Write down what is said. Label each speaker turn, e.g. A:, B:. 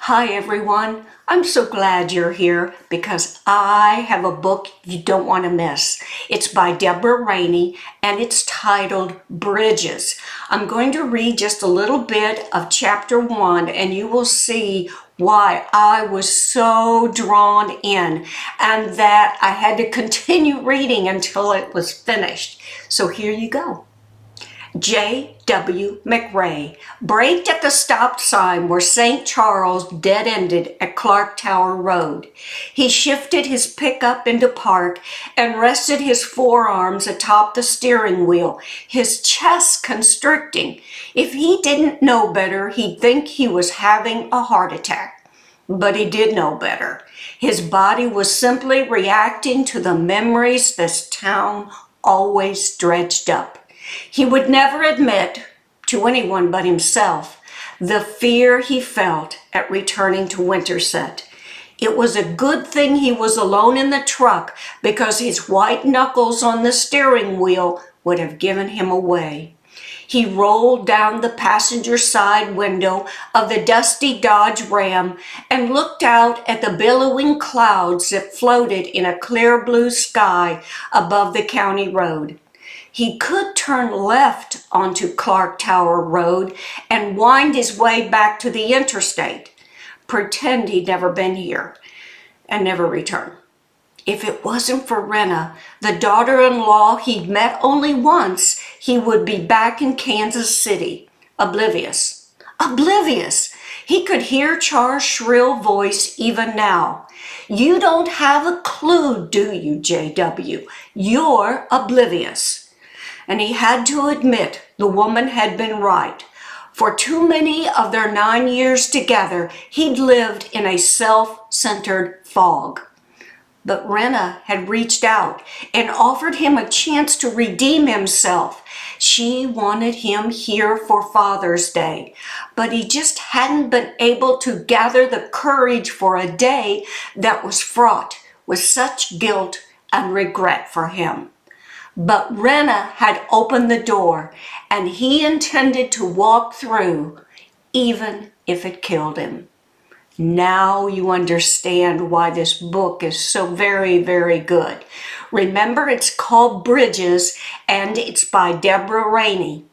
A: Hi everyone, I'm so glad you're here because I have a book you don't want to miss. It's by Deborah Raney and it's titled Bridges. I'm going to read just a little bit of chapter 1 and you will see why I was so drawn in and that I had to continue reading until it was finished. So here you go. J.W. McRae braked at the stop sign where St. Charles dead-ended at Clark Tower Road. He shifted his pickup into park and rested his forearms atop the steering wheel, his chest constricting. If he didn't know better, he'd think he was having a heart attack. But he did know better. His body was simply reacting to the memories this town always dredged up. He would never admit to anyone but himself the fear he felt at returning to Winterset. It was a good thing he was alone in the truck because his white knuckles on the steering wheel would have given him away. He rolled down the passenger side window of the dusty Dodge Ram and looked out at the billowing clouds that floated in a clear blue sky above the county road. He could turn left onto Clark Tower Road and wind his way back to the interstate. Pretend he'd never been here and never return. If it wasn't for Rena, the daughter-in-law he'd met only once, he would be back in Kansas City, oblivious. Oblivious! He could hear Char's shrill voice even now. You don't have a clue, do you, J.W.? You're oblivious. And he had to admit the woman had been right. For too many of their 9 years together, he'd lived in a self-centered fog. But Rena had reached out and offered him a chance to redeem himself. She wanted him here for Father's Day, but he just hadn't been able to gather the courage for a day that was fraught with such guilt and regret for him. But Rena had opened the door, and he intended to walk through, even if it killed him. Now you understand why this book is so very, very good. Remember, it's called Bridges, and it's by Deborah Raney.